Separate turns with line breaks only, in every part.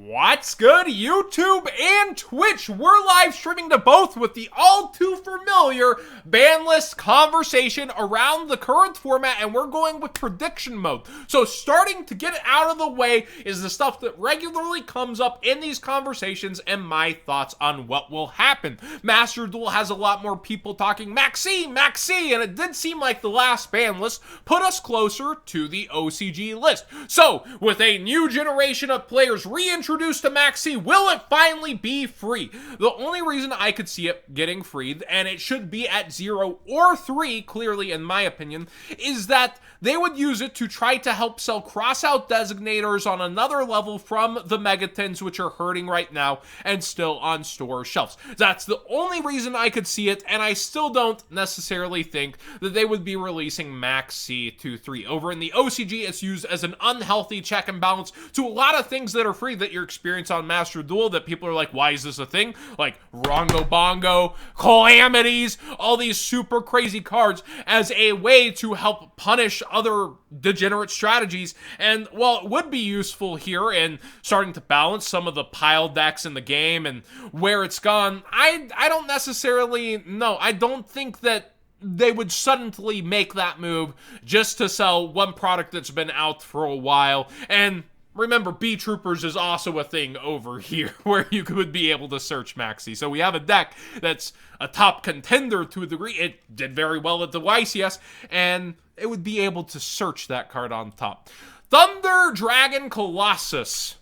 What's good, YouTube and Twitch? We're live streaming to both with the all too familiar Banlist conversation around the current format, and we're going with prediction mode. So starting to get it out of the way is the stuff that regularly comes up in these conversations and my thoughts on what will happen. Master Duel has a lot more people talking Maxie, and it did seem like the last Banlist put us closer to the OCG list. So with a new generation of players reintroduced to Maxie, will it finally be free? The only reason I could see it getting free, and it should be at 0 or 3, clearly in my opinion, is that they would use it to try to help sell cross-out designators on another level from the Megatons, which are hurting right now and still on store shelves. That's the only reason I could see it, and I still don't necessarily think that they would be releasing Maxie to 3. Over in the OCG, it's used as an unhealthy check and balance to a lot of things that are free that you experience on Master Duel that people are like, why is this a thing? Like Rongo Bongo, Calamities, all these super crazy cards as a way to help punish other degenerate strategies. And while it would be useful here in starting to balance some of the pile decks in the game and where it's gone, I don't necessarily know. I don't think that they would suddenly make that move just to sell one product that's been out for a while. And remember, B-Troopers is also a thing over here where you could be able to search Maxie. So we have a deck that's a top contender to a degree. It did very well at the YCS, and it would be able to search that card on top. Thunder Dragon Colossus.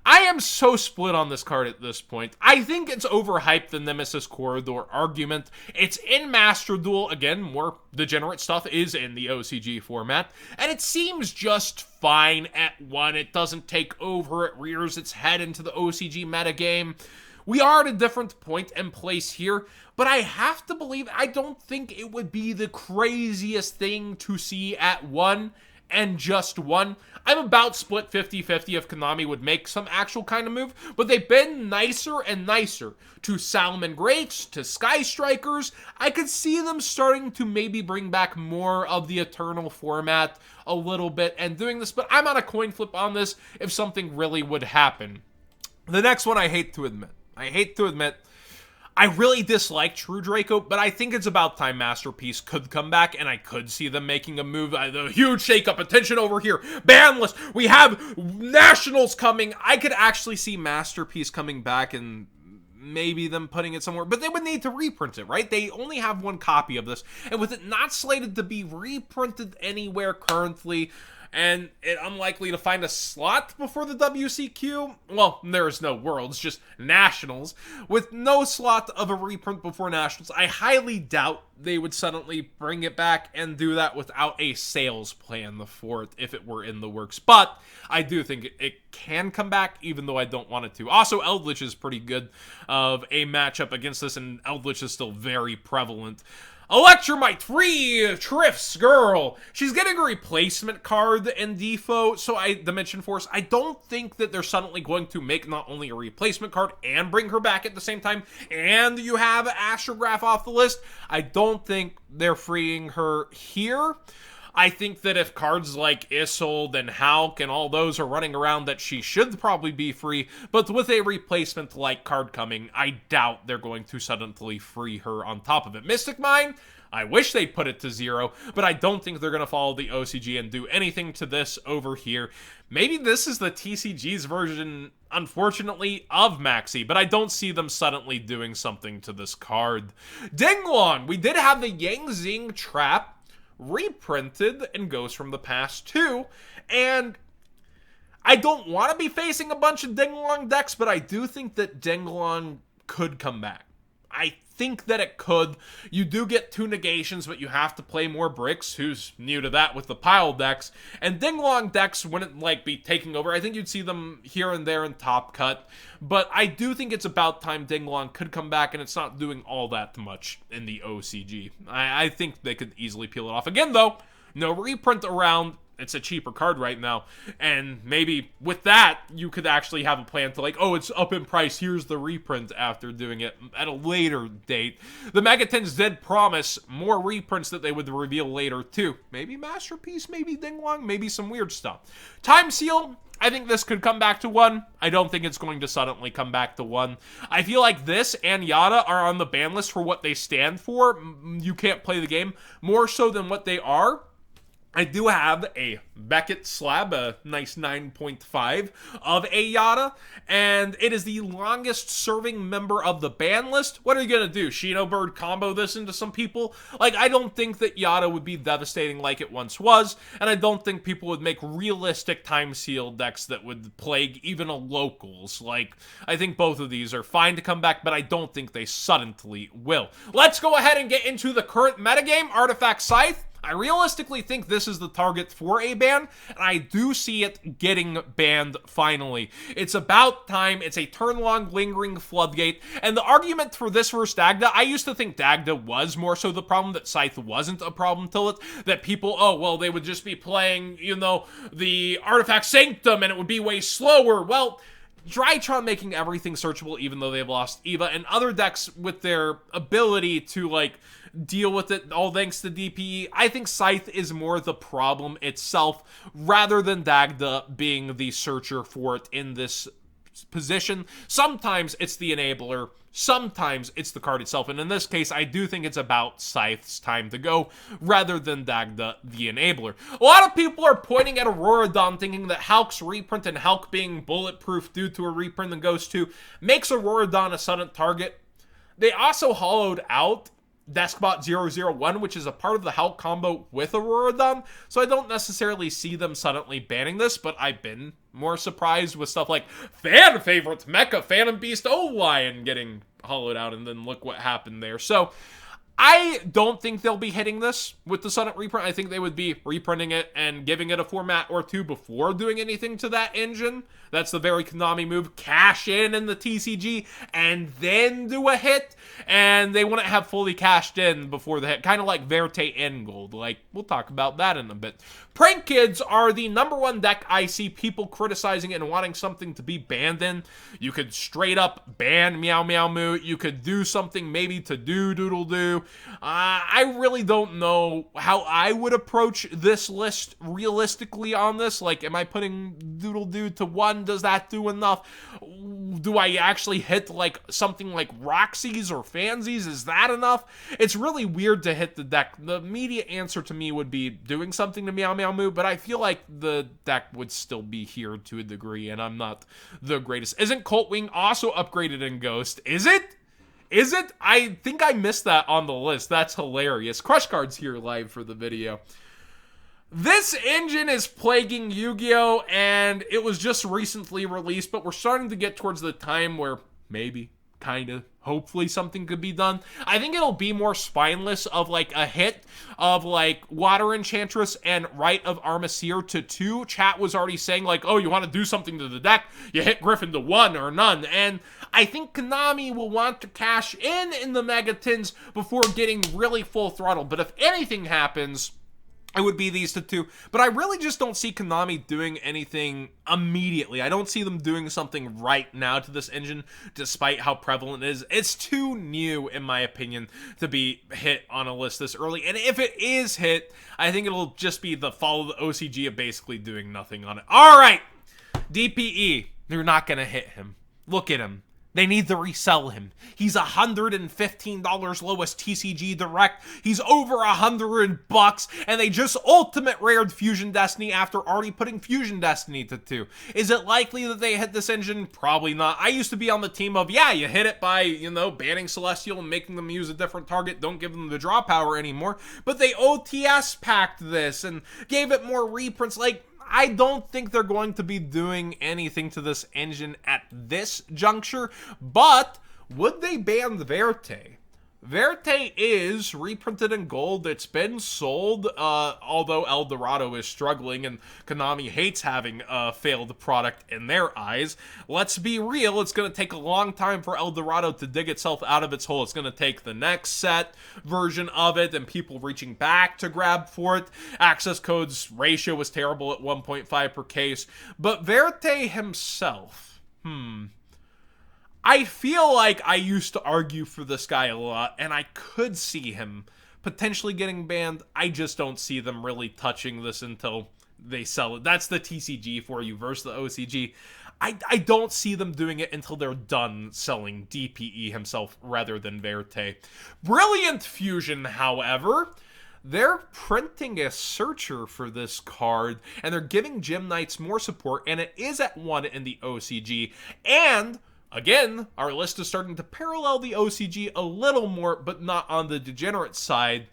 I am so split on this card at this point. I think it's overhyped, the Nemesis Corridor argument. It's in Master Duel. Again, more degenerate stuff is in the OCG format. And it seems just fine at 1. It doesn't take over. It rears its head into the OCG metagame. We are at a different point and place here, but I have to believe, I don't think it would be the craziest thing to see at 1 and just 1. I'm about split 50-50 if Konami would make some actual kind of move, but they've been nicer and nicer to Salmon Greats, to Sky Strikers. I could see them starting to maybe bring back more of the Eternal format a little bit and doing this, but I'm on a coin flip on this if something really would happen. The next one I hate to admit. I really dislike True Draco, but I think it's about time Masterpiece could come back, and I could see them making a move. The huge shakeup. Attention over here. Banlist. We have Nationals coming. I could actually see Masterpiece coming back and maybe them putting it somewhere, but they would need to reprint it, right? They only have one copy of this, and with it not slated to be reprinted anywhere currently, and it unlikely to find a slot before the WCQ. Well, there's no Worlds, just Nationals. With no slot of a reprint before Nationals, I highly doubt they would suddenly bring it back and do that without a sales plan for it if it were in the works. But I do think it can come back, even though I don't want it to. Also, Eldritch is pretty good of a matchup against this, and Eldritch is still very prevalent. Electromy, 3 Triffs girl. She's getting a replacement card in Defo, so Dimension Force. I don't think that they're suddenly going to make not only a replacement card and bring her back at the same time, and you have Astrograph off the list. I don't think they're freeing her here. I think that if cards like Isolde and Hulk and all those are running around, that she should probably be free, but with a replacement-like card coming, I doubt they're going to suddenly free her on top of it. Mystic Mine, I wish they put it to 0, but I don't think they're going to follow the OCG and do anything to this over here. Maybe this is the TCG's version, unfortunately, of Maxie, but I don't see them suddenly doing something to this card. Dinglong, we did have the Yang Zing Trap reprinted in Ghost from the Past 2, and I don't want to be facing a bunch of Dinglong decks, but I do think that Dinglong could come back. I think that it could. You do get 2 negations, but you have to play more bricks. Who's new to that with the pile decks? And Dinglong decks wouldn't be taking over. I think you'd see them here and there in Top Cut, but I do think it's about time Dinglong could come back, and it's not doing all that much in the OCG. I think they could easily peel it off. Again, though, no reprint around. It's a cheaper card right now, and maybe with that, you could actually have a plan to oh, it's up in price, here's the reprint after doing it at a later date. The Megatons did promise more reprints that they would reveal later, too. Maybe Masterpiece, maybe Dinglong, maybe some weird stuff. Time Seal, I think this could come back to 1. I don't think it's going to suddenly come back to 1. I feel like this and Yada are on the ban list for what they stand for. You can't play the game, more so than what they are. I do have a Beckett slab, a nice 9.5 of a Yada, and it is the longest serving member of the ban list. What are you going to do? Shino Bird combo this into some people? Like, I don't think that Yada would be devastating like it once was, and I don't think people would make realistic time seal decks that would plague even a locals. Like, I think both of these are fine to come back, but I don't think they suddenly will. Let's go ahead and get into the current metagame, Artifact Scythe. I realistically think this is the target for a ban, and I do see it getting banned finally. It's about time. It's a turn-long lingering floodgate, and the argument for this versus Dagda, I used to think Dagda was more so the problem, that Scythe wasn't a problem till it, that people, oh, well, they would just be playing, you know, the Artifact Sanctum, and it would be way slower. Well, Drytron making everything searchable even though they've lost Eva, and other decks with their ability to, like, deal with it all thanks to DPE. I think Scythe is more the problem itself rather than Dagda being the searcher for it in this position. Sometimes it's the enabler, sometimes it's the card itself, and in this case, I do think it's about Scythe's time to go rather than Dagda, the enabler. A lot of people are pointing at Auroradon thinking that Hulk's reprint and Hulk being bulletproof due to a reprint and Ghost 2 makes Auroradon a sudden target. They also hollowed out Deskbot 001, which is a part of the Hulk combo with Auroradon, so I don't necessarily see them suddenly banning this, but I've been more surprised with stuff like fan favorites, Mecha, Phantom Beast, O-Lion getting hollowed out, and then look what happened there. So I don't think they'll be hitting this with the sudden reprint. I think they would be reprinting it and giving it a format or two before doing anything to that engine. That's the very Konami move. Cash in the TCG and then do a hit. And they wouldn't have fully cashed in before the hit. Kind of like Verte Engold. Like, we'll talk about that in a bit. Prank Kids are the #1 deck I see people criticizing and wanting something to be banned in. You could straight up ban Meow Meow Moo. You could do something maybe to do Doodle Doo. I really don't know how I would approach this list realistically on this. Like, am I putting Doodle Doo to 1? Does that do enough? Do I actually hit like something like Roxy's or Fansies? Is that enough? It's really weird to hit the deck. The immediate answer to me would be doing something to Meow Meow Moo, but I feel like the deck would still be here to a degree, and I'm not the greatest. Isn't Coltwing also upgraded in Ghost? Is it? Is it? I think I missed that on the list. That's hilarious. Crush Card's here live for the video. This engine is plaguing Yu-Gi-Oh! And it was just recently released, but we're starting to get towards the time where maybe, kind of, hopefully something could be done. I think it'll be more spineless of like a hit of like Water Enchantress and Rite of Armaseer to 2. Chat was already saying like, oh, you want to do something to the deck? You hit Griffin to 1 or none. And I think Konami will want to cash in the Megatins before getting really full throttle. But if anything happens, it would be these two. But I really just don't see Konami doing anything immediately. I don't see them doing something right now to this engine, despite how prevalent it is. It's too new, in my opinion, to be hit on a list this early. And if it is hit, I think it'll just be the follow the OCG of basically doing nothing on it. All right, DPE, they're not going to hit him. Look at him. They need to resell him. He's $115 lowest TCG direct. He's over $100, and they just ultimate rared Fusion Destiny after already putting Fusion Destiny to 2. Is it likely that they hit this engine? Probably not. I used to be on the team of, yeah, you hit it by, you know, banning Celestial and making them use a different target. Don't give them the draw power anymore. But they OTS packed this and gave it more reprints. Like, I don't think they're going to be doing anything to this engine at this juncture, but would they ban the Verte? Verte is reprinted in gold. It's been sold, although El Dorado is struggling and Konami hates having a failed product in their eyes. Let's be real, it's going to take a long time for El Dorado to dig itself out of its hole. It's going to take the next set version of it and people reaching back to grab for it. Access codes ratio was terrible at 1.5 per case. But Verte himself, I feel like I used to argue for this guy a lot, and I could see him potentially getting banned. I just don't see them really touching this until they sell it. That's the TCG for you versus the OCG. I don't see them doing it until they're done selling DPE himself rather than Verte. Brilliant Fusion, however, they're printing a searcher for this card, and they're giving Gym Knights more support, and it is at 1 in the OCG. And again, our list is starting to parallel the OCG a little more, but not on the degenerate side.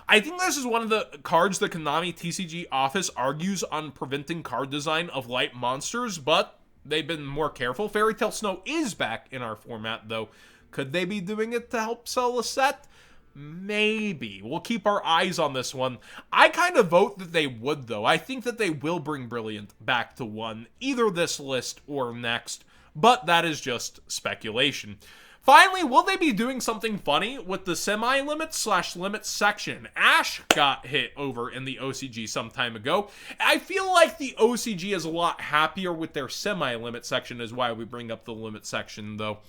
I think this is one of the cards the Konami TCG office argues on preventing card design of light monsters, but they've been more careful. Fairy Tail Snow is back in our format, though. Could they be doing it to help sell a set? Maybe. We'll keep our eyes on this one. I kind of vote that they would, though. I think that they will bring Brilliant back to 1, either this list or next, but that is just speculation. Finally, will they be doing something funny with the semi-limit/limit section? Ash got hit over in the OCG some time ago. I feel like the OCG is a lot happier with their semi-limit section, is why we bring up the limit section, though.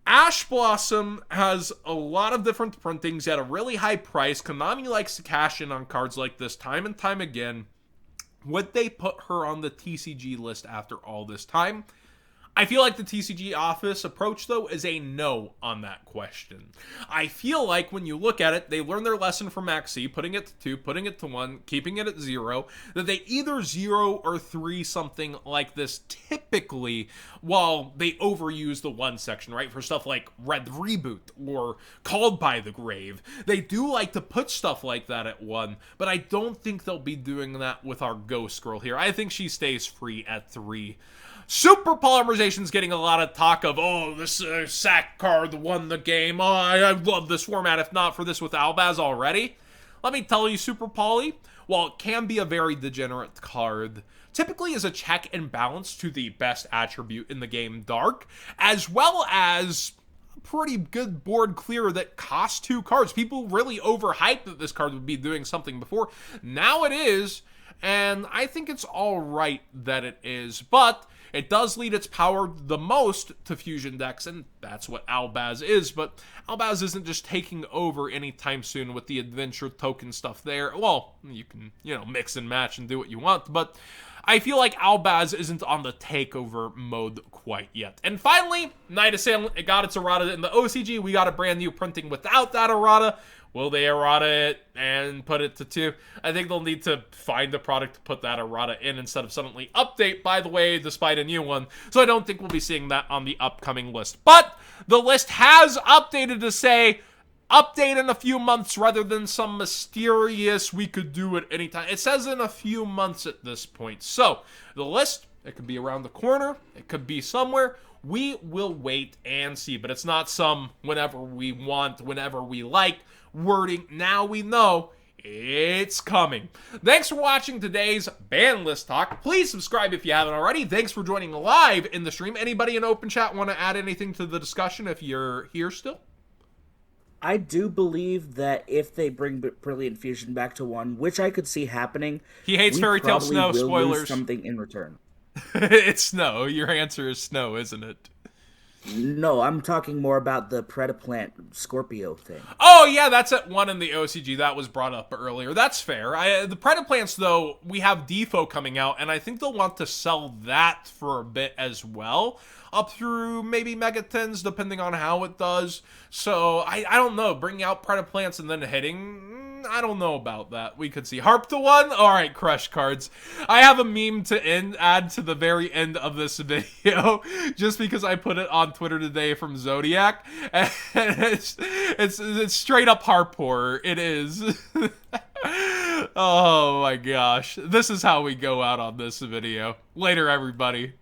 Ash Blossom has a lot of different printings at a really high price. Konami likes to cash in on cards like this time and time again. Would they put her on the TCG list after all this time? I feel like the TCG office approach, though, is a no on that question. I feel like when you look at it, they learned their lesson from Maxie, putting it to 2, putting it to 1, keeping it at 0, that they either 0 or 3 something like this typically, while they overuse the 1 section, right? For stuff like Red Reboot or Called by the Grave. They do like to put stuff like that at 1, but I don't think they'll be doing that with our Ghost Girl here. I think she stays free at 3. Super Polymerization's getting a lot of talk of, oh, this sack card won the game. Oh, I love this format, if not for this with Albaz already. Let me tell you, Super Poly, while it can be a very degenerate card, typically is a check and balance to the best attribute in the game, Dark, as well as a pretty good board clear that costs 2 cards. People really overhyped that this card would be doing something before. Now it is, and I think it's all right that it is, but it does lead its power the most to fusion decks, and that's what Albaz is, but Albaz isn't just taking over anytime soon with the adventure token stuff there. Well, you can, mix and match and do what you want, but I feel like Albaz isn't on the takeover mode quite yet. And finally, Night Assailant, it got its errata in the OCG. We got a brand new printing without that errata. Will they errata it and put it to 2? I think they'll need to find a product to put that errata in instead of suddenly update, by the way, despite a new one. So I don't think we'll be seeing that on the upcoming list. But the list has updated to say, update in a few months rather than some mysterious, we could do it anytime. It says in a few months at this point. So the list, it could be around the corner. It could be somewhere. We will wait and see. But it's not some whenever we want, whenever we like wording. Now we know it's coming. Thanks for watching today's Banlist Talk. Please subscribe if you haven't already. Thanks for joining live in the stream. Anybody in open chat want to add anything to the discussion if you're here still?
I do believe that if they bring Brilliant Fusion back to 1, which I could see happening,
he hates Fairy Tail Snow. Spoilers.
Something in return.
It's Snow. Your answer is Snow, isn't it?
No, I'm talking more about the Predaplant Scorpio thing.
Oh, yeah, that's at 1 in the OCG. That was brought up earlier. That's fair. The Predaplants, though, we have Defo coming out, and I think they'll want to sell that for a bit as well. Up through maybe Megatons, depending on how it does. So, I don't know. Bringing out Predaplants and then hitting... I don't know about that. We could see Harp to 1. All right, Crush cards. I have a meme to add to the very end of this video, just because I put it on Twitter today from Zodiac, and it's straight up Harp horror. It is. Oh my gosh. This is how we go out on this video. Later, everybody.